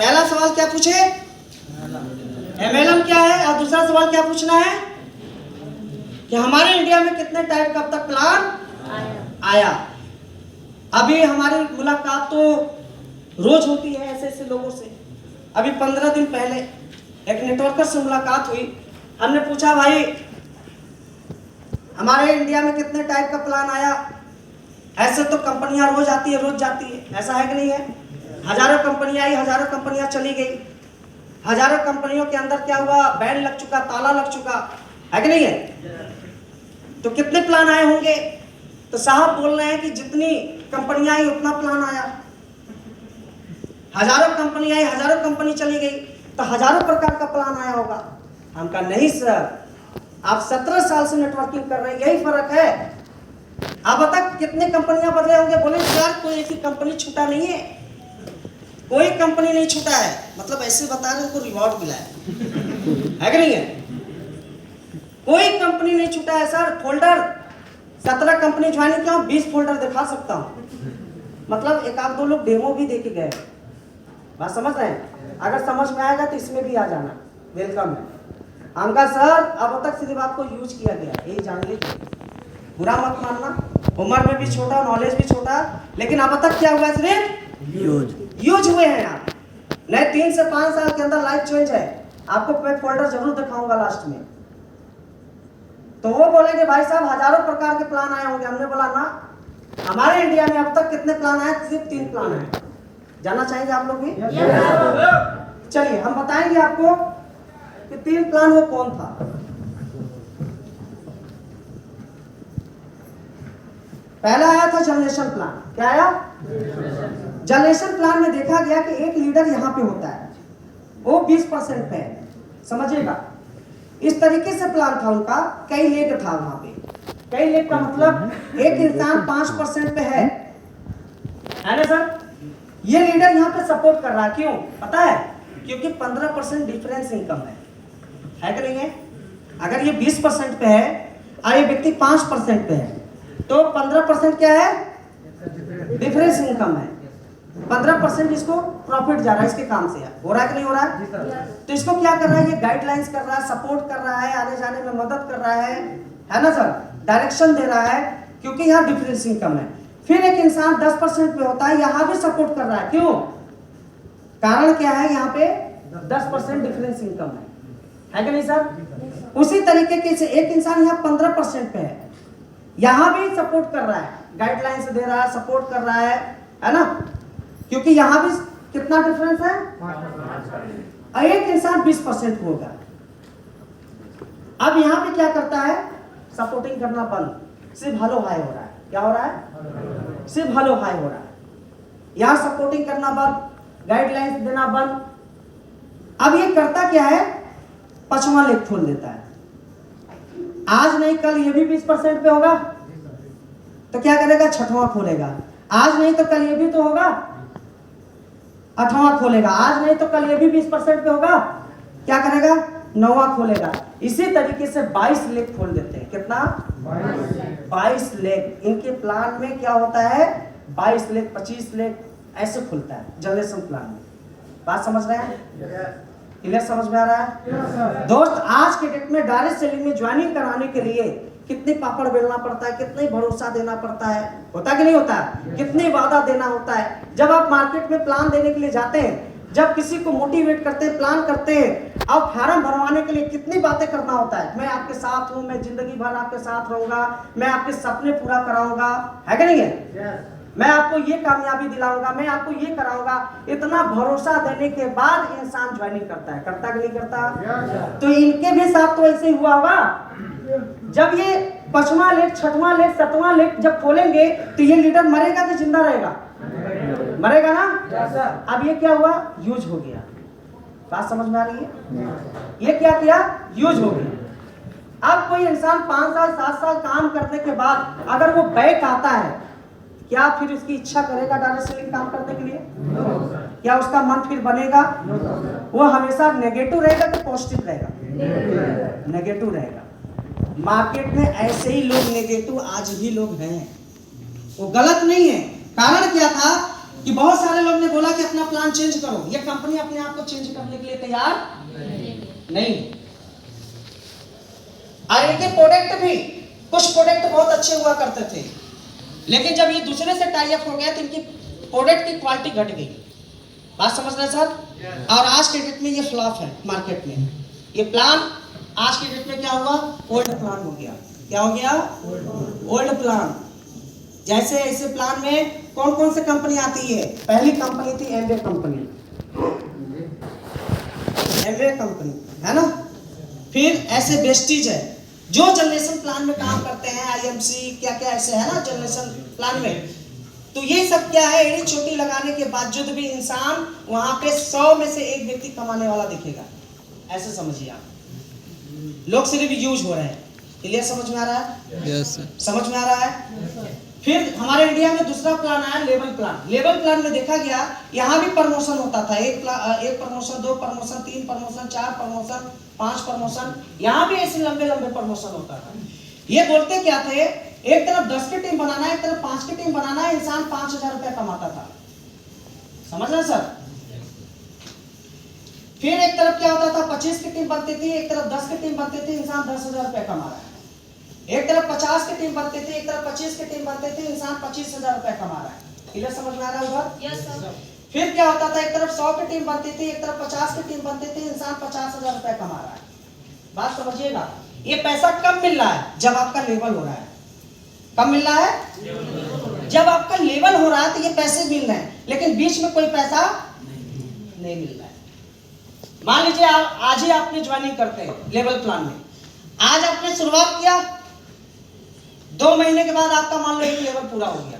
पहला सवाल क्या पूछे, MLM क्या है, और दूसरा सवाल क्या पूछना है कि हमारे इंडिया में कितने टाइप का अब तक प्लान आया। अभी हमारी मुलाकात तो रोज होती है ऐसे ऐसे लोगों से। अभी 15 दिन पहले एक नेटवर्कर से मुलाकात हुई। हमने पूछा भाई हमारे इंडिया में कितने टाइप का प्लान आया। ऐसे तो कंपनियां रोज आती है रोज जाती है, ऐसा है कि नहीं है। हजारों कंपनियां आई, हजारों कंपनियां चली गई। हजारों कंपनियों के अंदर क्या हुआ, बैंड लग चुका, ताला लग चुका है कि नहीं है। तो कितने प्लान आए होंगे, तो साहब बोल रहे हैं कि जितनी कंपनियां आई उतना प्लान आया। हजारों कंपनी आई, हजारों कंपनी चली गई, तो हजारों प्रकार का प्लान आया होगा। हम कहा नहीं सर, आप 17 साल से नेटवर्किंग कर रहे हैं, यही फर्क है। आप बता कितने कंपनियां बदले होंगे। बोले यार कोई ऐसी कंपनी छूटा नहीं है, कोई कंपनी नहीं छूटा है। मतलब ऐसे बता रहे उनको रिवॉर्ड मिला है कि नहीं है। कोई कंपनी नहीं छूटा है सर। फोल्डर 17 कंपनी ज्वाइन किया, 20 फोल्डर दिखा सकता हूँ। मतलब एक आध दो लोग डेमो भी देके गए। बात समझ रहे हैं। अगर समझ में आएगा तो इसमें भी आ जाना, वेलकम है। हमका सर अब तक सिर्फ आपको यूज किया गया, यही जान लीजिए, बुरा मत मानना। उम्र में भी छोटा, नॉलेज भी छोटा, लेकिन अब तक क्या हुआ, सिर्फ यूज हुए हैं आप। नहीं 3 से 5 साल के अंदर लाइफ चेंज है। आपको मैं फोल्डर जरूर दिखाऊंगा लास्ट में। तो वो बोलेंगे भाई साहब हजारों प्रकार के प्लान आए होंगे। हमने बोला ना, हमारे इंडिया में अब तक कितने प्लान आए, सिर्फ 3 प्लान आए। जानना चाहेंगे आप लोग भी? चलिए हम बताएंगे आपको कि 3 प्लान वो कौन था। पहला आया था जनरेशन प्लान। क्या आया? जनरेशन प्लान में देखा गया कि एक लीडर यहाँ पे होता है, वो 20% पे है। समझिएगा, इस तरीके से प्लान था उनका। कई लेग था वहां पे। कई लेग का मतलब एक इंसान 5% पे है ना सर। ये लीडर यहाँ पे सपोर्ट कर रहा है, क्यों पता है? क्योंकि 15% डिफरेंस इनकम है कि नहीं है। अगर ये 20% पे है और ये व्यक्ति 5% पे है, तो 15% क्या है, डिफरेंस इनकम है। 15% इसको प्रॉफिट जा रहा है, इसके काम से हो रहा है कि नहीं हो रहा है। तो इसको क्या कर रहा है, ये गाइडलाइंस कर रहा है, सपोर्ट कर रहा है, आने जाने में मदद कर रहा है ना सर, डायरेक्शन दे रहा है, क्योंकि यहाँ डिफरेंस इनकम है। फिर एक इंसान 10% पे होता है, यहाँ भी सपोर्ट कर रहा है, क्यों? कारण क्या है, यहाँ पे 10% डिफरेंस इनकम है कि नहीं सर। उसी तरीके से एक इंसान यहाँ 15% पे है, यहाँ भी सपोर्ट कर रहा है, गाइडलाइंस दे रहा है, सपोर्ट कर रहा है ना, क्योंकि यहाँ भी कितना डिफरेंस है, और एक इंसान 20% होगा। अब यहाँ पे क्या करता है, सपोर्टिंग करना बंद, सिर्फ हेलो हाय हो रहा है। क्या हो रहा है? सिर्फ हेलो हाय हो रहा है। यहाँ सपोर्टिंग करना बंद, गाइडलाइंस देना बंद। अब ये करता क्या है, 5वां लेग खोल देता है। आज नहीं कल ये भी 20% पे होगा, तो क्या करेगा, 6वां खोलेगा। आज नहीं तो कल ये भी तो होगा, 8वां खोलेगा। आज नहीं तो कल ये भी 20% पे होगा, क्या करेगा, 9वां खोलेगा। इसी तरीके से 22 लेग खोल देते हैं। कितना? 22 लेग। इनके प्लान में क्या होता है, 22 लेग, 25 लेग ऐसे खुलता है जनरेशन प्लान में। बात समझ रहे हैं? क्लियर समझ में आ रहा है? दोस्त आज के डेट में डायरेक्ट सेलिंग में ज्वाइनिंग कराने के लिए कितने पापड़ बेलना पड़ता है, कितने भरोसा देना पड़ता है, होता कि नहीं होता? कितने वादा देना होता है। जब आप मार्केट में प्लान देने के लिए जाते हैं, जब किसी को मोटिवेट करते हैं, प्लान करते हैं, अब फार्म भरवाने के लिए कितनी बातें करना होता है। मैं आपके साथ हूं, मैं जिंदगी भर आपके साथ रहूंगा, मैं आपके सपने पूरा कराऊंगा, है कि नहीं है? मैं आपको ये कामयाबी दिलाऊंगा, मैं आपको ये कराऊंगा। इतना भरोसा देने के बाद इंसान ज्वाइनिंग करता है, करता कि नहीं करता? तो इनके भी साथ तो ऐसे हुआ होगा। जब ये 5वां लेग, 6वां लेग, 7वां लेग जब खोलेंगे, तो ये लीडर मरेगा कि जिंदा रहेगा? मरेगा ना। अब ये क्या हुआ, यूज हो गया। बात समझ में आ रही है? ये क्या किया, यूज हो गया। अब कोई इंसान 5 साल 7 साल काम करने के बाद अगर वो बैक आता है, क्या फिर उसकी इच्छा करेगा डायरेक्ट सेलिंग काम करने के लिए? क्या उसका मन फिर बनेगा? वो हमेशा नेगेटिव रहेगा कि पॉजिटिव रहेगा? नेगेटिव रहेगा। मार्केट में ऐसे ही लोग नेगेटिव आज भी लोग हैं, वो गलत नहीं है। कारण क्या था, कि बहुत सारे लोग ने बोला कि अपना प्लान चेंज करो। ये कंपनी अपने आप को चेंज करने के लिए तैयार नहीं। और इनके प्रोडक्ट भी, कुछ प्रोडक्ट बहुत अच्छे हुआ करते थे, लेकिन जब ये दूसरे से टाई अप हो गया तो इनकी प्रोडक्ट की क्वालिटी घट गई। बात समझ रहे सर? और आज के डेट में ये फ्लॉप है मार्केट में। ये प्लान आज के डेट में क्या हुआ? ओल्ड प्लान हो गया। क्या हो गया? Old plan. जैसे ऐसे प्लान में कौन कौन सी कंपनी आती है? पहली कंपनी थी एमवे कंपनी, एमवे कंपनी है ना। फिर ऐसे वेस्टीज है जो जनरेशन प्लान में काम करते हैं, आईएमसी क्या क्या ऐसे है ना जनरेशन प्लान में। तो ये सब क्या है, एड़ी छोटी लगाने के बावजूद भी इंसान वहां पे 100 में से एक व्यक्ति कमाने वाला दिखेगा। ऐसे समझिए आप, लोग सिर्फ यूज हो रहे हैं। क्लियर समझ में आ रहा है? यस समझ में आ रहा है? फिर हमारे इंडिया में दूसरा प्लान आया लेवल प्लान। लेवल प्लान में देखा गया यहाँ भी प्रमोशन होता था, एक promotion, 2 promotion, 3 promotion, 4 promotion, 5 promotion, यहाँ भी ऐसे लंबे लंबे प्रमोशन होता था। ये बोलते क्या थे, एक तरफ 10 की टीम बनाना है, एक तरफ 5 की टीम बनाना है, इंसान 5,000 रुपया कमाता था। समझ रहे सर? फिर एक तरफ क्या होता था, 25 की टीम बनती थी, एक तरफ 10 की टीम बनती थी, इंसान 10,000 रुपया कमा रहा है। एक तरफ 50 की टीम बनती थी, एक तरफ 25 की टीम बनती थी, इंसान 25,000 रुपया कमा रहा है। क्लियर समझ में आ रहा होगा? Yes sir. फिर क्या होता था, एक तरफ 100 की टीम बनती थी, एक तरफ 50 की टीम बनती थी, इंसान 50,000 रुपया कमा रहा है। बात समझिएगा। ये पैसा कब मिल रहा है? जब आपका लेवल हो रहा है। कब मिल रहा है? जब आपका लेवल हो रहा है तो ये पैसे मिल रहे हैं, लेकिन बीच में कोई पैसा नहीं मिल रहा है। मान लीजिए आज ही आपने ज्वाइनिंग करते हैं लेवल प्लान में, आज आपने शुरुआत किया, 2 महीने के बाद आपका मान लो एक लेवल पूरा हो गया,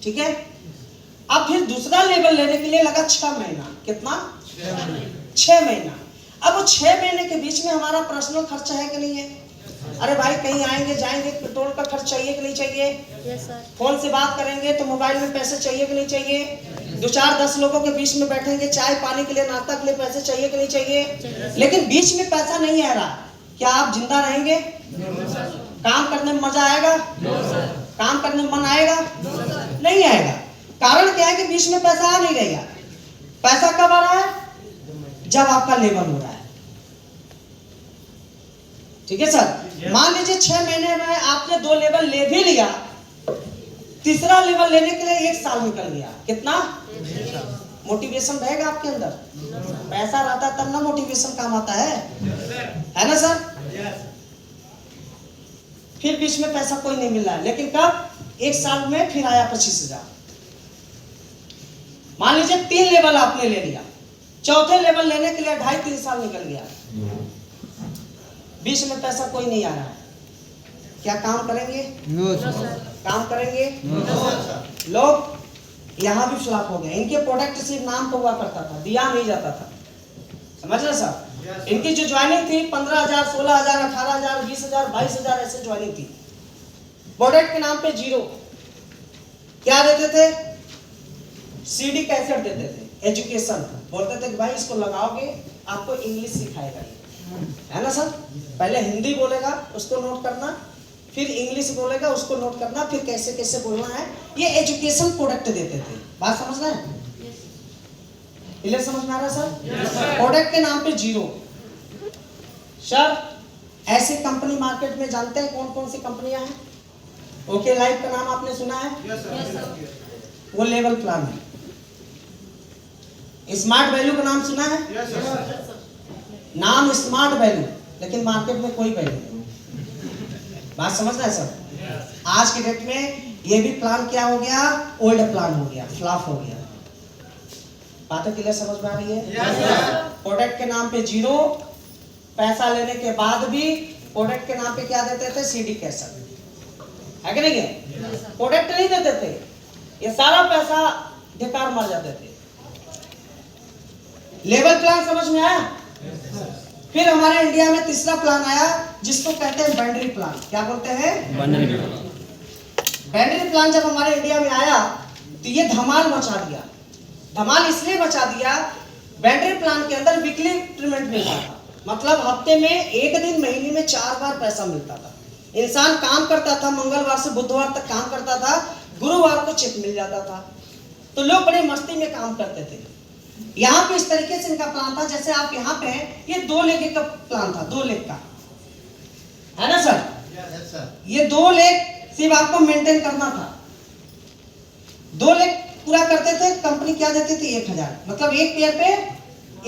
ठीक है। अब फिर दूसरा लेवल लेने के लिए लगा 6 महीना। कितना? 6 महीना। अब वो 6 महीने के बीच में हमारा पर्सनल खर्चा है कि नहीं है? अरे भाई कहीं आएंगे जाएंगे, पेट्रोल का खर्च चाहिए कि नहीं चाहिए? Yes sir. फोन से बात करेंगे तो मोबाइल में पैसे चाहिए कि नहीं चाहिए? 2-4-10 लोगों के बीच में बैठेंगे, चाय पानी के लिए, नाश्ता के लिए पैसे चाहिए कि नहीं चाहिए? लेकिन बीच में पैसा नहीं आ रहा, क्या आप जिंदा रहेंगे? काम करने में मजा आएगा? काम करने में मन आएगा? नहीं आएगा। कारण क्या है कि बीच में पैसा आ नहीं रहेगा। पैसा कब आ रहा है? जब आपका लेवल हो रहा है। ठीक है सर। मान लीजिए 6 महीने में आपने 2 लेवल ले भी लिया, तीसरा लेवल लेने के लिए 1 साल निकल गया। कितना? मोटिवेशन रहेगा आपके अंदर? पैसा रहता तब ना मोटिवेशन काम आता है ना सर? फिर बीच में पैसा कोई नहीं मिल रहा है, लेकिन कब? 1 साल में फिर आया 25,000। मान लीजिए 3 लेवल आपने ले लिया, चौथे लेवल लेने के लिए 2.5-3 साल निकल गया, बीच में पैसा कोई नहीं आ रहा है। क्या काम करेंगे? काम करेंगे? लोग यहाँ भी फ्लॉप हो गए। इनके प्रोडक्ट सिर्फ नाम पर हुआ करता था, दिया नहीं जाता था। समझ रहे सर? इनकी जो ज्वाइनिंग थी 15,000, 16,000, 18,000, 20,000, 22,000 ऐसे ज्वाइनिंग थी। प्रोडक्ट के नाम पे 0। क्या देते थे? सीडी कैसेट देते थे, एजुकेशन। बोलते थे कि भाई इसको लगाओगे आपको इंग्लिश सिखाएगा ये, है ना सर? पहले हिंदी बोलेगा उसको नोट करना, फिर इंग्लिश बोलेगा उसको नोट करना, फिर कैसे कैसे बोलना है। ये एजुकेशन प्रोडक्ट देते थे। बात समझ रहे हैं? क्लियर समझ में आ रहा है सर? प्रोडक्ट के नाम पे 0। सर ऐसी कंपनी मार्केट में जानते हैं कौन कौन सी कंपनियां हैं? ओके लाइफ का नाम आपने सुना है? वो लेवल प्लान है। स्मार्ट वैल्यू का नाम सुना है? नाम स्मार्ट वैल्यू, लेकिन मार्केट में कोई वैल्यू नहीं। बात समझ रहे हैं सर? आज के डेट में ये भी प्लान क्या हो गया? ओल्ड प्लान हो गया, फ्लॉप हो गया। बातें क्लियर समझ में आ रही है? प्रोडक्ट के नाम पे 0, पैसा लेने के बाद भी प्रोडक्ट के नाम पे क्या देते थे? सीडी कैसेट, है कि नहीं है? प्रोडक्ट नहीं देते थे, ये सारा पैसा बेकार मर जाते थे। लेवल प्लान समझ में आया? फिर हमारे इंडिया में तीसरा प्लान आया जिसको कहते हैं बाइनरी प्लान। क्या बोलते हैं? बाइनरी प्लान जब हमारे इंडिया में आया तो ये धमाल मचा दिया। धमाल इसलिए मचा दिया, बाइनरी प्लान के अंदर वीकली इंक्रीमेंट मिलता था, मतलब हफ्ते में 1 दिन, महीने में 4 बार पैसा मिलता था। इंसान काम करता था, मंगलवार से बुधवार तक काम करता था, गुरुवार को चेक मिल जाता था। तो लोग बड़े मस्ती में काम करते थे। यहाँ पे इस तरीके से इनका प्लान था, जैसे आप यहाँ पे हैं, ये 2 लेग का प्लान था, 2 लेग का, है ना सर? Yes, sir. ये 2 लेग सिर्फ आपको मेंटेन करना था। 2 लेग पूरा करते थे, कंपनी क्या देती थी? 1000, मतलब एक पेयर पे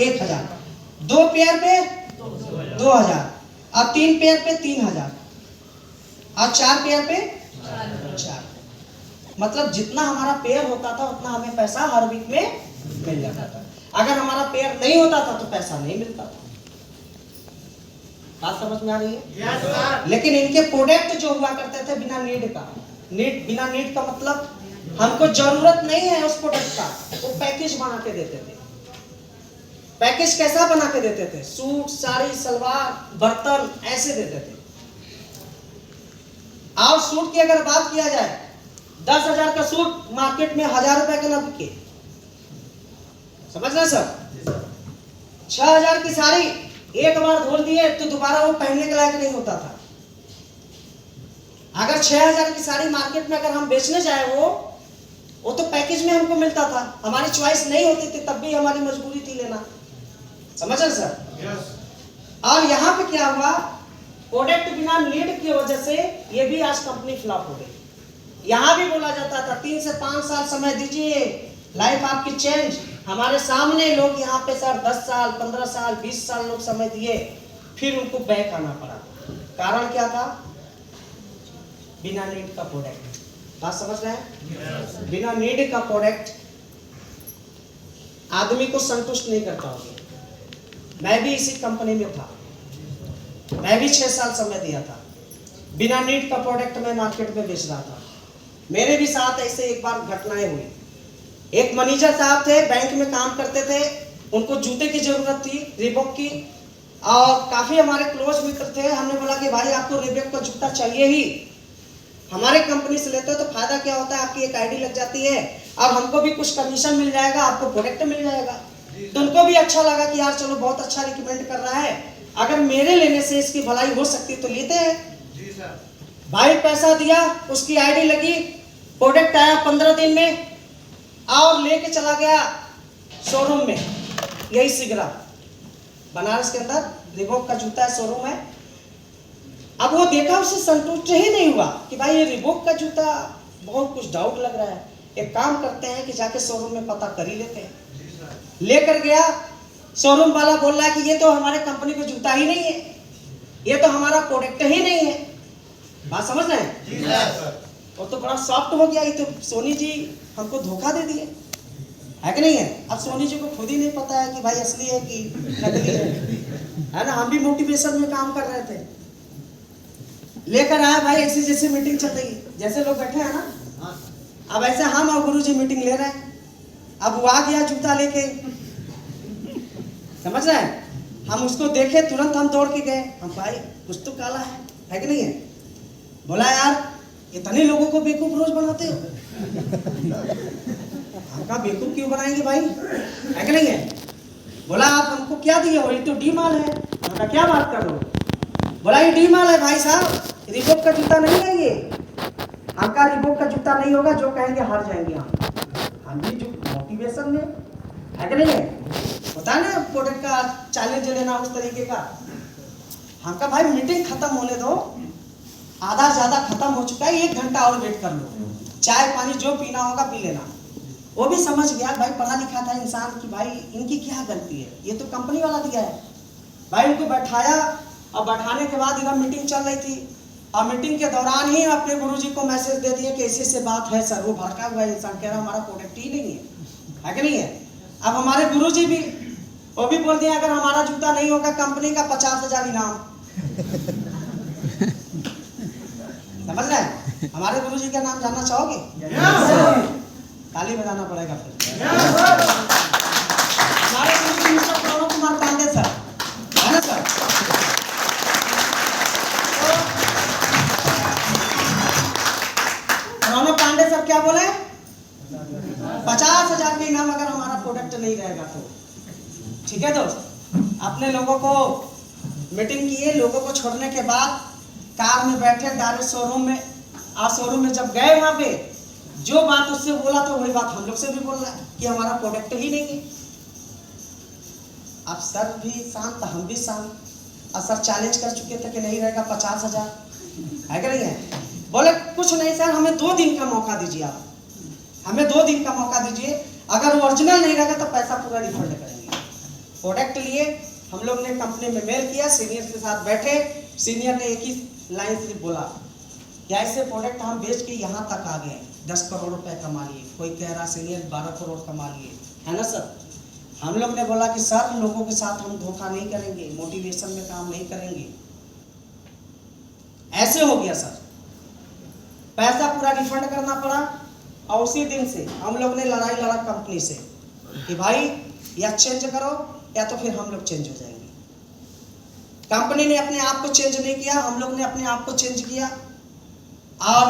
1000, 2 पेयर पे 2000, और 3 पेयर पे 3000, और 4 पेयर पे 4। मतलब जितना हमारा पेयर होता था उतना हमें पैसा हर वीक में मिल जाता था। अगर हमारा पेयर नहीं होता था तो पैसा नहीं मिलता था। बात समझ में आ रही है? Yes, sir. लेकिन इनके प्रोडक्ट जो हुआ करते थे बिना नीड का, बिना नीड का मतलब हमको जरूरत नहीं है उस प्रोडक्ट का, वो पैकेज बना के देते थे। पैकेज कैसा बना के देते थे? सूट, साड़ी, सलवार, बर्तन ऐसे देते थे। और सूट की अगर बात किया जाए, 10,000 का सूट मार्केट में 1000 रुपए का ना बिके, समझना सर? 6,000 की साड़ी एक बार धोल दिए तो दोबारा वो पहनने के लायक नहीं होता था। अगर 6,000 की साड़ी मार्केट में अगर हम बेचने जाए, वो तो पैकेज में हमको मिलता था, हमारी चॉइस नहीं होती थी, तब भी हमारी मजबूरी थी लेना। समझ रहे सर? Yes. और यहाँ पे क्या हुआ, प्रोडक्ट बिना नीड की वजह से ये भी आज कंपनी फ्लॉप हो गई। यहाँ भी बोला जाता था 3 से 5 साल समय दीजिए, लाइफ आपकी चेंज। हमारे सामने लोग यहाँ पे सर 10 साल, 15 साल, 20 साल लोग समय दिए, फिर उनको बैक आना पड़ा। कारण क्या था? बिना नीड का प्रोडक्ट। बात समझ रहे हैं? Yes. बिना नीड का प्रोडक्ट आदमी को संतुष्ट नहीं करता होगा। मैं भी इसी कंपनी में था, मैं भी 6 साल समय दिया था, बिना नीड का प्रोडक्ट मैं मार्केट में बेच रहा था। मेरे भी साथ ऐसे एक बार घटनाएं हुई। एक मैनेजर साहब थे, बैंक में काम करते थे, उनको जूते की जरूरत थी, रिबॉक की, और काफी हमारे क्लोज मित्र थे। हमने बोला कि भाई आपको रिबॉक का जूता चाहिए ही, हमारे कंपनी से लेते हो तो फायदा क्या होता है, आपकी एक आईडी लग जाती है और हमको भी कुछ कमीशन मिल जाएगा, आपको प्रोडक्ट मिल जाएगा। तो उनको भी अच्छा लगा कि यार चलो बहुत अच्छा रिकमेंड कर रहा है, अगर मेरे लेने से इसकी भलाई हो सकती तो लेते हैं। जी सर। भाई पैसा दिया, उसकी आईडी लगी, प्रोडक्ट आया 15 दिन में, और लेके चला गया शोरूम में, यही सिगरा बनारस के अंदर रिबॉक का जूता है, शोरूम है। अब वो देखा, उससे संतुष्ट ही नहीं हुआ कि भाई ये रिबॉक का जूता, बहुत कुछ डाउट लग रहा है, एक काम करते हैं कि जाके शोरूम में पता कर ही लेते हैं। लेकर गया, शोरूम वाला बोल रहा है कि ये तो हमारे कंपनी का जूता ही नहीं है, ये तो हमारा प्रोडक्ट ही नहीं है। बात समझ रहे हैं? जी सर। वो तो बड़ा सॉफ्ट हो गया, ये तो सोनी जी हमको धोखा दे दिए, है कि नहीं है? अब सोनी जी को खुद ही नहीं पता है कि भाई असली है कि नकली है ना? हम भी मोटिवेशन में काम कर रहे थे। लेकर आया भाई, ऐसी जैसे मीटिंग चल रही है, जैसे लोग बैठे हैं ना, अब ऐसे हम और गुरु जी मीटिंग ले रहे हैं। अब वो आ गया जूता लेके, समझ रहे हैं? हम उसको देखे, तुरंत हम दौड़ के गए, हम भाई कुछ तो काला है कि नहीं है? बोला यार इतने लोगों को बेवकूफ रोज बनाते हो, हमका बेवकूफ क्यों बनाएंगे भाई, है कि नहीं है? बोला आप हमको क्या दिए हो, ये तो डी माल है। हमका क्या बात कर रहे हो? बोला ये डी माल है भाई साहब, रिबॉक का जूता नहीं है ये। हमका रिबॉक का जूता नहीं होगा, जो कहेंगे हार जाएंगे हम भी जो मोटिवेशन में, है कि नहीं है? होता है ना प्रोडक्ट का चैलेंज लेना उस तरीके का। हमका भाई मीटिंग खत्म होने दो, आधा ज्यादा खत्म हो चुका है, 1 घंटा और वेट कर लो, चाय पानी जो पीना होगा पी लेना। वो भी समझ गया भाई, पढ़ा लिखा था इंसान कि भाई इनकी क्या गलती है, ये तो कंपनी वाला दिया है। भाई उनको बैठाया, और बैठाने के बाद इधर मीटिंग चल रही थी, और मीटिंग के दौरान ही अपने गुरुजी को मैसेज दे दिए कि ऐसे बात है सर। वो भड़का हुआ इंसान कह रहा हमारा प्रोडक्ट ही नहीं है कि नहीं है? अब हमारे गुरुजी भी वो भी बोल दिया अगर हमारा जूता नहीं होगा कंपनी का 50,000 इनाम। समझ रहे हैं? हमारे गुरुजी का नाम जानना चाहोगे? ताली बजाना पड़ेगा फिर। हमारे गुरुजी मिस्टर प्रणव कुमार पांडे सर, है ना सर? प्रणव पांडे सर क्या बोले? 50,000 के इनाम अगर हमारा प्रोडक्ट नहीं रहेगा तो। ठीक है दोस्त, अपने लोगों को मीटिंग किए, लोगों को छोड़ने के बाद कार में बैठे डायरेक्ट शोरूम में। और शोरूम में जब गए वहां पे, जो बात उससे बोला तो वही बात हम लोग से भी बोल रहा है कि हमारा प्रोडक्ट ही नहीं है। अब सर भी शांत, हम भी शांत। और सर चैलेंज कर चुके थे कि नहीं रहेगा 50,000 है कि नहीं है। बोले कुछ नहीं सर, हमें 2 दिन का मौका दीजिए, आप हमें 2 दिन का मौका दीजिए, अगर ओरिजिनल नहीं रहेगा तो पैसा पूरा रिफंड करेंगे। प्रोडक्ट लिए हम लोग ने कंपनी में मेल किया, सीनियर के साथ बैठे, सीनियर ने एक ही लाइन से बोला कि ऐसे प्रोडक्ट हम बेच के यहाँ तक आ गए, 10 करोड़ रुपए कमा लिए। कोई कह रहा सीनियर 12 करोड़ कमा लिए, है ना सर। हम लोग ने बोला कि सर लोगों के साथ हम धोखा नहीं करेंगे, मोटिवेशन में काम नहीं करेंगे। ऐसे हो गया सर, पैसा पूरा रिफंड करना पड़ा। और उसी दिन से हम लोग ने लड़ाई लड़ा कंपनी से कि भाई या चेंज करो या तो फिर हम लोग चेंज हो जाएंगे। कंपनी ने अपने आप को चेंज नहीं किया, हम लोग ने अपने आप को चेंज किया। और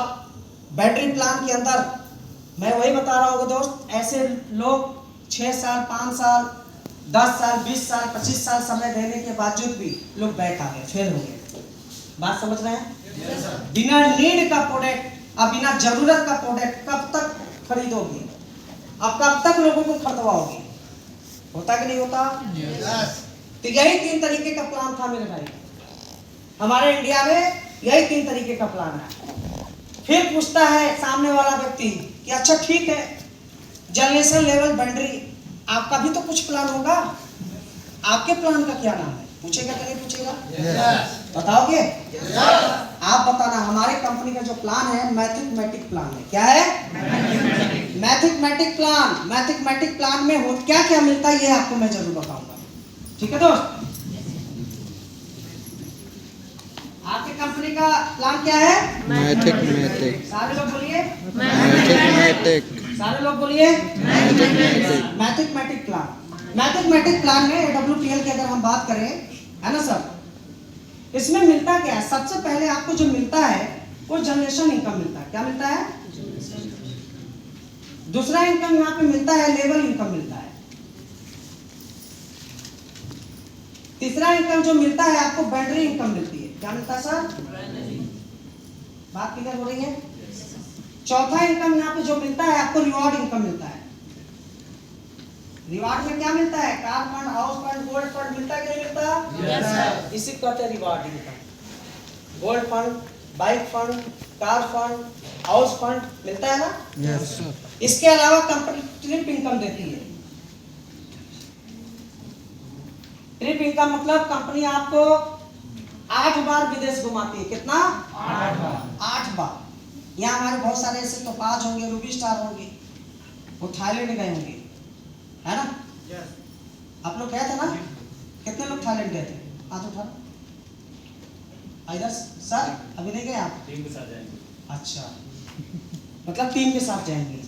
बैटरी प्लान के अंदर मैं वही बता रहा हूँ दोस्त, ऐसे लोग 6 साल 5 साल 10 साल 20 साल 25 साल समय देने के बावजूद भी लोग बैक आ गए, फेल हो गए। बात समझ रहे हैं? बिना नीड का प्रोडक्ट और बिना जरूरत का प्रोडक्ट कब तक खरीदोगे? अब कब तक लोगों को खरीदवाओगे? होता कि नहीं होता? तो यही 3 तरीके का प्लान था मेरे भाई, हमारे इंडिया में यही 3 तरीके का प्लान है। फिर पूछता है सामने वाला व्यक्ति कि अच्छा ठीक है, जनरेशन लेवल बैटरी, आपका भी तो कुछ प्लान होगा, आपके प्लान का क्या नाम है? पूछेगा कि नहीं पूछेगा? बताओगे? आप बताना। हमारे कंपनी का जो प्लान है मैथमेटिक प्लान है। क्या है? Mathematic plan. मैथमेटिक प्लान में हो क्या क्या मिलता है ये आपको मैं जरूर बताऊंगा। ठीक है दोस्त? आपके कंपनी का प्लान क्या है? मैथमेटिक। सारे लोग बोलिए मैथमेटिक। सारे लोग बोलिए मैथमेटिक प्लान। मैथमेटिक प्लान में AWPL की अगर हम बात करें, है ना सर, इसमें मिलता क्या है? सबसे पहले आपको जो मिलता है वो जनरेशन इनकम मिलता है। क्या मिलता है? दूसरा इनकम यहाँ पे मिलता है लेवल इनकम मिलता है। तीसरा इनकम जो मिलता है आपको बैटरी इनकम मिलती है। क्या मिलता है सर? बात क्लियर हो रही है? चौथा इनकम यहाँ पे जो मिलता है आपको रिवॉर्ड इनकम मिलता है। रिवॉर्ड में क्या मिलता है? Car fund, house fund, gold fund मिलता है कि नहीं मिलता? Yes sir. इसी को कहते हैं reward income. Gold fund, bike fund, car fund, house fund मिलता है ना? Yes sir. इसके अलावा कंपनी ट्रिप इनकम देती है। ट्रिप इनकम मतलब कंपनी आपको 8 बार विदेश घुमाती है। कितना? 8 बार। 8 बार। यहाँ हमारे बहुत सारे ऐसे टोपाज होंगे, रूबी स्टार होंगे, वो थाईलैंड गए होंगे, है ना? आप लोग गए थे ना? कितने लोग थाईलैंड गए थे? हाथ उठा। इधर सर अभी नहीं गए आप? टीम के साथ जाएंगे। अच्छा, मतलब टीम के साथ जाएंगे,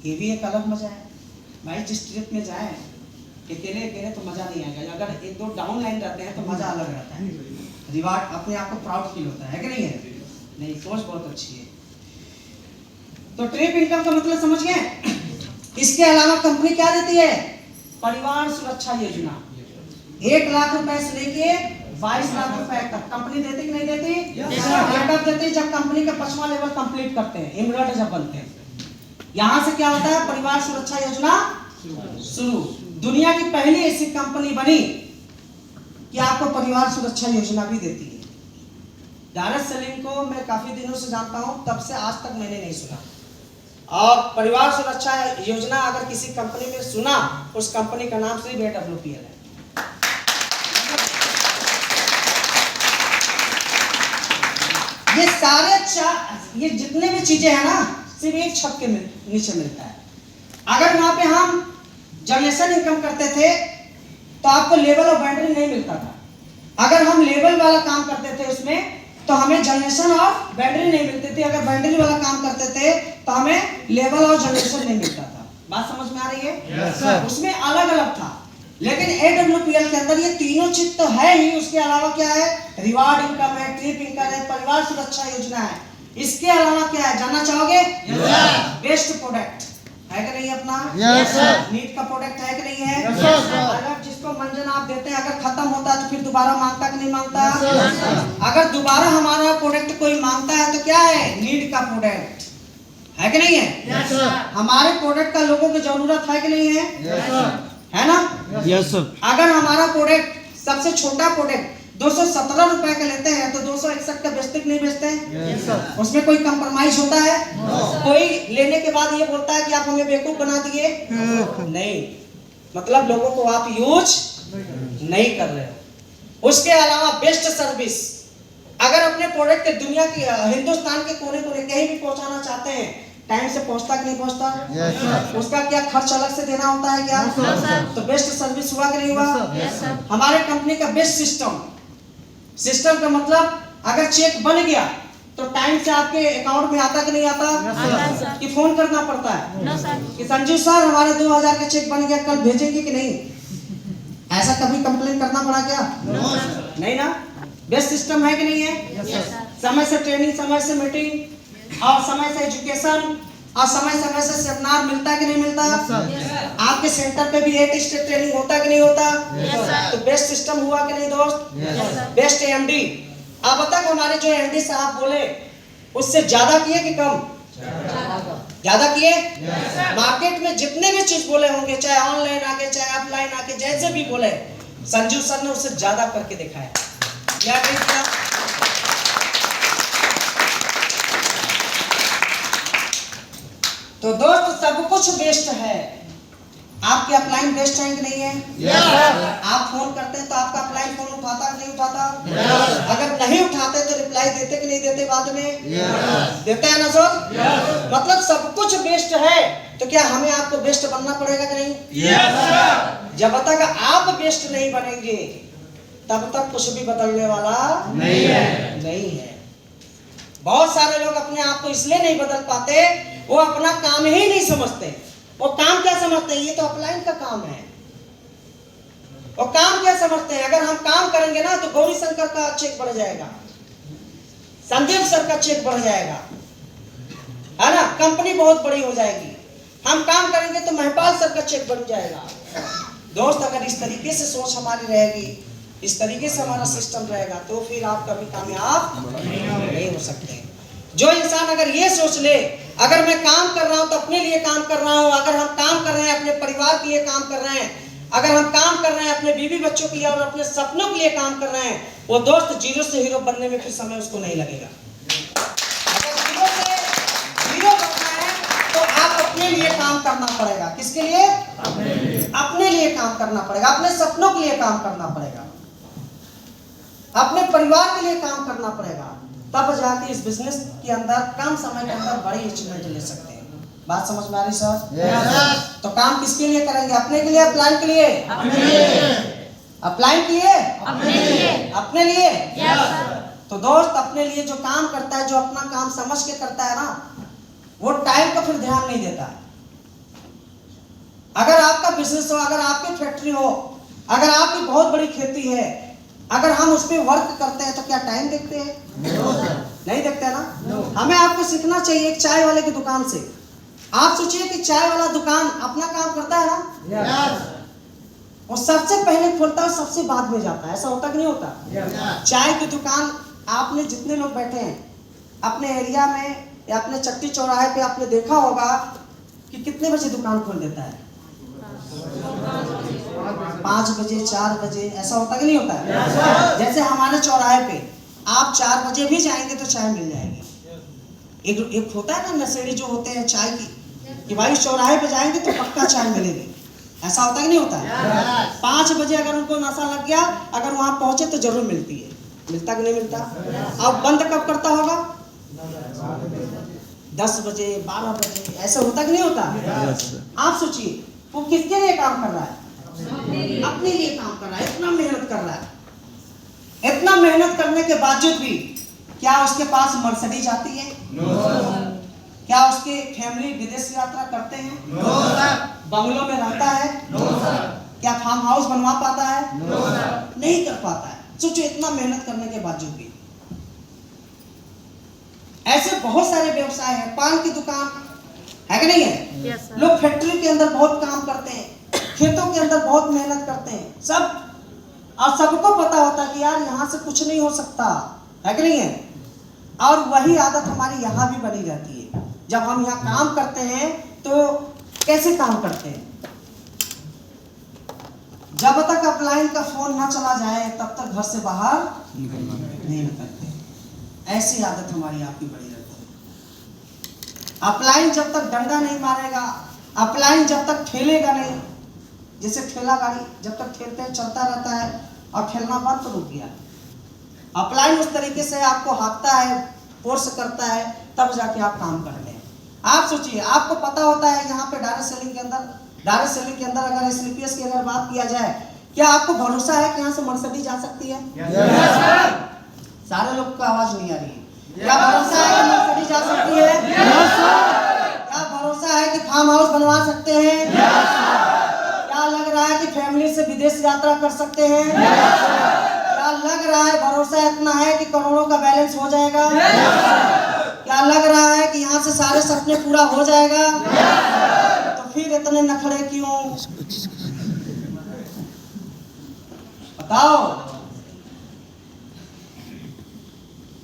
ये भी एक अलग मजा है भाई। जिस ट्रिप में जाए अकेले अकेले तो मजा नहीं आएगा, अगर 1-2 डाउन लाइन रहते हैं तो मजा अलग रहता है। रिवार्ड अपने आप को प्राउड फील होता है कि नहीं है? नहीं, सोच बहुत अच्छी है। तो ट्रिप इनकम का मतलब समझ गए? इसके अलावा कंपनी क्या देती है? परिवार सुरक्षा योजना। 1 लाख रुपए से लेके 22 लाख रुपए तक कंपनी देती कि नहीं देती? कब देती? जब कंपनी का 5वां लेवल कंप्लीट करते हैं, इमरट जब बनते हैं। यहां से क्या होता है? परिवार सुरक्षा योजना शुरू। दुनिया की पहली ऐसी कंपनी बनी कि आपको परिवार सुरक्षा योजना भी देती है। डायरेक्ट सेलिंग को मैं काफी दिनों से जानता हूं, तब से आज तक मैंने नहीं सुना। और परिवार सुरक्षा योजना अगर किसी कंपनी में सुना, उस कंपनी का नाम सिर्फ AWPL है। ये सारे ये जितने भी चीजें हैं ना, सिर्फ एक छत के नीचे मिलता है। अगर वहां पे हम जनरेशन इनकम करते थे तो आपको लेवल और बैटरी नहीं मिलता था। अगर हम लेवल वाला काम करते थे उसमें तो हमें जनरेशन और बैटरी नहीं मिलती थी। अगर बैटरी वाला काम करते थे तो हमें लेवल और जनरेशन नहीं मिलता था। बात समझ में आ रही है? yes, sir. उसमें अलग अलग था, लेकिन AWPL के अंदर ये तीनों चीज तो है ही। उसके अलावा क्या है? रिवार्ड इनकम है, ट्रिप इनकम है, परिवार सुरक्षा योजना है। इसके अलावा क्या है, जानना चाहोगे? बेस्ट प्रोडक्ट है कि नहीं अपना? Yes sir. नीट का प्रोडक्ट है कि नहीं है? Yes sir. अगर जिसको मंजन आप देते हैं, अगर खत्म होता है तो फिर दोबारा मांगता कि नहीं मांगता? Yes sir. अगर दोबारा हमारा प्रोडक्ट कोई मांगता है तो क्या है? नीट का प्रोडक्ट है कि नहीं है? हमारे प्रोडक्ट का लोगों को जरूरत है कि नहीं है? है ना? Yes sir. अगर हमारा प्रोडक्ट सबसे छोटा प्रोडक्ट 217 रुपए का लेते हैं तो 261 का बेचते कि नहीं बेचते हैं? उसमें कोई कंप्रोमाइज होता है? कोई लेने के बाद ये बोलता है कि आप हमें बेवकूफ बना दिए? नहीं, मतलब लोगों को आप यूज नहीं कर रहे हो। उसके अलावा बेस्ट सर्विस, अगर अपने प्रोडक्ट दुनिया की हिंदुस्तान के कोने कोने कहीं भी पहुंचाना चाहते हैं, टाइम से पहुंचता कि नहीं पहुंचता? उसका क्या खर्च अलग से देना होता है क्या? तो बेस्ट सर्विस हुआ कि नहीं हुआ? हमारे कंपनी का बेस्ट सिस्टम का मतलब अगर चेक बन गया तो टाइम से आपके अकाउंट में आता कि नहीं आता? कि फोन करना पड़ता है कि संजू सर हमारे 2000 का चेक बन गया, कल भेजेंगे कि नहीं? ऐसा कभी कंप्लेन करना पड़ा क्या? नहीं ना? बेस्ट सिस्टम है कि नहीं है? समय से ट्रेनिंग, समय से मीटिंग और समय से एजुकेशन और समय समय से सेमिनार मिलता है कि नहीं मिलता? आपके सेंटर पे भी 8 स्टेप ट्रेनिंग होता कि नहीं होता? तो बेस्ट सिस्टम हुआ कि नहीं दोस्त? बेस्ट एमडी, आप बता कि हमारे जो एमडी साहब बोले उससे ज्यादा किए कि कम? ज्यादा किए। मार्केट में जितने भी चीज बोले होंगे, चाहे ऑनलाइन आके चाहे ऑफलाइन आके जैसे भी बोले, संजू सर ने उससे ज्यादा करके दिखाया। क्या किया? तो दोस्त सब कुछ बेस्ट है। आपके अपलाइन बेस्ट है कि नहीं है? आप फोन करते हैं तो आपका अपलाइन फोन उठाता कि नहीं उठाता? अगर नहीं उठाते तो रिप्लाई देते कि नहीं देते? बाद में देते हैं ना सर? मतलब सब कुछ बेस्ट है, तो क्या हमें आपको बेस्ट बनना पड़ेगा कि नहीं? जब तक आप बेस्ट नहीं बनेंगे तब तक कुछ भी बदलने वाला नहीं है। बहुत सारे लोग अपने आप को इसलिए नहीं बदल पाते, वो अपना काम ही नहीं समझते। वो काम क्या समझते हैं? ये तो अपलाइन का काम है। वो काम क्या समझते हैं? अगर हम काम करेंगे ना तो गौरी शंकर का चेक बढ़ जाएगा, संदीप सर का चेक बढ़ जाएगा, है ना? कंपनी बहुत बड़ी हो जाएगी। हम काम करेंगे तो महिपाल सर का चेक बढ़ जाएगा। दोस्त, अगर इस तरीके से सोच हमारी रहेगी, इस तरीके से हमारा सिस्टम रहेगा, तो फिर आप कभी कामयाब नहीं हो सकते। जो इंसान अगर ये सोच ले, अगर मैं काम कर रहा हूं तो अपने लिए काम कर रहा हूं, अगर हम काम कर रहे हैं अपने परिवार के लिए काम कर रहे हैं, अगर हम काम कर रहे हैं अपने बीवी बच्चों के लिए और अपने सपनों के लिए काम कर रहे हैं, वो दोस्त जीरो से हीरो बनने में फिर समय उसको नहीं लगेगा। अगर जीरो से हीरो बनना है तो आप अपने लिए काम करना पड़ेगा। किसके लिए? अपने लिए काम करना पड़ेगा, अपने सपनों के लिए काम करना पड़ेगा, अपने परिवार के लिए काम करना पड़ेगा। तब जाके इस बिजनेस के अंदर कम समय के अंदर बड़ी अचीवमेंट ले सकते हैं। बात समझ में आ रही सर? तो काम किसके लिए करेंगे? अपने के लिए, अपलाइन के लिए? अपलाइन के लिए? अपने लिए? तो दोस्त, अपने लिए जो काम करता है, जो अपना काम समझ के करता है ना, वो टाइम का फिर ध्यान नहीं देता। अगर आपका बिजनेस हो, अगर आपकी फैक्ट्री हो, अगर आपकी बहुत बड़ी खेती है, अगर हम उस पर वर्क करते हैं तो क्या टाइम देखते हैं? नहीं देखते ना। हमें आपको सीखना चाहिए एक चाय वाले की दुकान से। आप सोचिए कि चाय वाला दुकान अपना काम करता है ना, वो सबसे पहले खोलता है, सबसे बाद में जाता है। ऐसा होता कि नहीं होता? चाय की दुकान, आपने जितने लोग बैठे हैं अपने एरिया में या अपने चट्टी चौराहे पे, आपने देखा होगा कि कितने बजे दुकान खोल देता है? 5 बजे, 4 बजे, ऐसा होता कि नहीं होता? जैसे हमारे चौराहे पे आप 4 बजे भी जाएंगे तो चाय मिल जाएगी। एक होता है ना नशेड़ी जो होते हैं चाय की, कि भाई चौराहे पे जाएंगे तो पक्का चाय मिलेगी। ऐसा होता कि नहीं होता? 5 बजे अगर उनको नशा लग गया, अगर वहां पहुंचे तो जरूर मिलती है। मिलता कि नहीं मिलता? अब बंद कब करता होगा? 10 बजे, 12 बजे, ऐसा होता कि नहीं होता? आप सोचिए, वो किसके लिए काम कर रहा है? अपने लिए काम कर रहा है, इतना मेहनत कर रहा है। इतना मेहनत करने के बावजूद भी क्या उसके पास मर्सिडीज आती है? क्या उसके फैमिली विदेश यात्रा करते हैं? बंगलों में रहता है? क्या फार्म हाउस बनवा पाता है? नहीं कर पाता है। सोचो, इतना मेहनत करने के बावजूद भी। ऐसे बहुत सारे व्यवसाय हैं। पान की दुकान है कि नहीं है? लोग फैक्ट्री के अंदर बहुत काम करते हैं, खेतों के अंदर बहुत मेहनत करते हैं सब, और सबको पता होता है कि यार यहाँ से कुछ नहीं हो सकता, है कि नहीं है? और वही आदत हमारी यहाँ भी बनी रहती है। जब हम यहाँ काम करते हैं तो कैसे काम करते हैं? जब तक अपलाइन का फोन ना चला जाए तब तक घर से बाहर नहीं निकलते। ऐसी आदत हमारी आपकी बड़ी रहती है। अपलाइन जब तक डंडा नहीं मारेगा, अपलाइन जब तक ठेलेगा नहीं, जैसे ठेला गाड़ी जब तक ठेलते हैं चलता रहता है और ठेलना बंद तो रुक गया। अपलाइन उस तरीके से आपको हाँकता है, फोर्स करता है, तब जाके आप काम करते हैं। आप सोचिए, आपको पता होता है यहाँ पे डायरेक्ट सेलिंग के अंदर अगर SLPS की अगर बात किया जाए, क्या आपको भरोसा है कि यहाँ से मर्सिडीज जा सकती है? सारे लोग को आवाज नहीं आ रही है। क्या भरोसा है कि मर्सिडीज जा सकती है? क्या भरोसा है कि फार्म हाउस बनवा सकते हैं? क्या लग रहा है कि फैमिली से विदेश यात्रा कर सकते हैं? क्या लग रहा है, भरोसा इतना है कि करोड़ों का बैलेंस हो जाएगा? क्या लग रहा है कि यहाँ से सारे सपने पूरा हो जाएगा? तो फिर इतने नखरे क्यों? बताओ,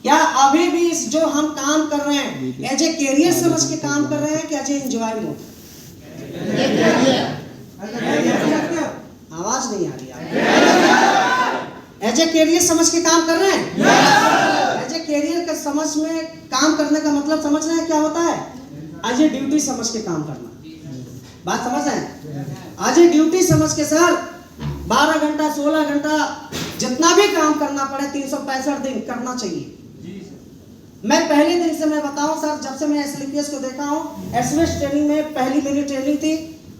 क्या अभी भी इस जो हम काम कर रहे हैं एज ए कैरियर समझ के काम कर रहे हैं कि एज ए एंजॉय मोड? आवाज नहीं आ रही है। एज ए कैरियर समझ के काम कर रहे हैं। एज ए कैरियर का समझ में काम करने का मतलब समझ रहे हैं क्या होता है? एज ए ड्यूटी समझ के काम करना। बात समझ रहे हैं? एज ए ड्यूटी समझ के सर 12 घंटा 16 घंटा जितना भी काम करना पड़े 365 दिन करना चाहिए। मैं पहले दिन से मैं बताऊं सर, जब से मैं SLPS को देखा हूं, SLPS ट्रेनिंग में पहली मेरी ट्रेनिंग थी।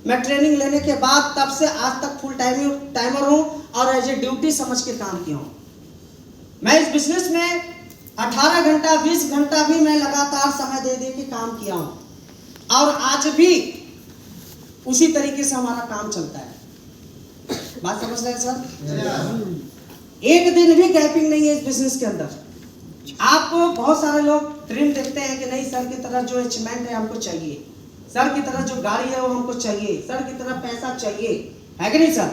मैं ट्रेनिंग लेने के बाद तब से आज तक फुल टाइमर हूं और एज ए ड्यूटी समझ के काम किया हूं। मैं इस बिजनेस में 18 घंटा 20 घंटा भी मैं लगातार समय दे दे के काम किया हूं और आज भी उसी तरीके से हमारा काम चलता है। बात समझ रहे हैं सर? एक दिन भी गैपिंग नहीं है इस बिजनेस के अंदर। आपको बहुत सारे लोग ड्रीम देखते हैं कि नहीं सर की तरह जो अचीवमेंट है हमको चाहिए, सर की तरह जो गाड़ी है वो हमको चाहिए, सर की तरह पैसा चाहिए, है कि नहीं सर?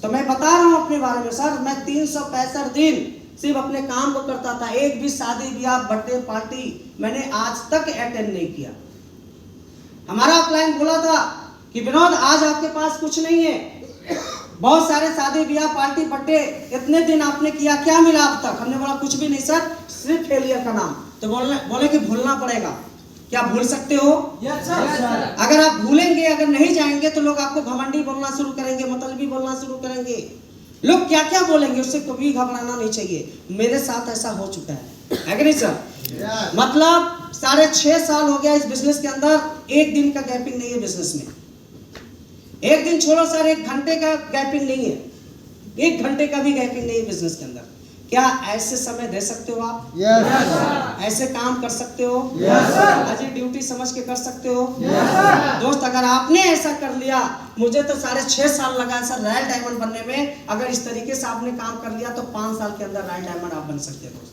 तो मैं बता रहा हूँ अपने बारे में सर, मैं 365 दिन सिर्फ अपने काम को करता था। एक भी शादी ब्याह बर्थडे पार्टी मैंने आज तक अटेंड नहीं किया। हमारा अपलाइन बोला था कि विनोद आज आपके पास कुछ नहीं है, बहुत सारे शादी ब्याह पार्टी बर्थडे इतने दिन आपने किया, क्या मिला अब तक? हमने बोला कुछ भी नहीं सर, सिर्फ फेलियर का नाम। तो बोले कि भूलना पड़ेगा। क्या भूल सकते हो? Yes sir. अगर आप भूलेंगे, अगर नहीं जाएंगे तो लोग आपको घमंडी बोलना शुरू करेंगे, मतलबी बोलना शुरू करेंगे। लोग क्या क्या बोलेंगे उससे कभी घबराना नहीं चाहिए। मेरे साथ ऐसा हो चुका है कि नहीं सर? मतलब 6.5 साल हो गया इस बिजनेस के अंदर, एक दिन का गैपिंग नहीं है बिजनेस में। एक दिन छोड़ो सर, 1 घंटे का गैपिंग नहीं है, 1 घंटे का भी गैपिंग नहीं है बिजनेस के अंदर। क्या ऐसे समय दे सकते हो आप? यस। ऐसे काम कर सकते हो? यस। आज ड्यूटी समझ के कर सकते हो? यस। दोस्त अगर आपने ऐसा कर लिया, मुझे तो 6.5 साल लगा सर रॉयल डायमंड बनने में। अगर इस तरीके से आपने काम कर लिया तो 5 साल के अंदर रॉयल डायमंड आप बन सकते हो दोस्त।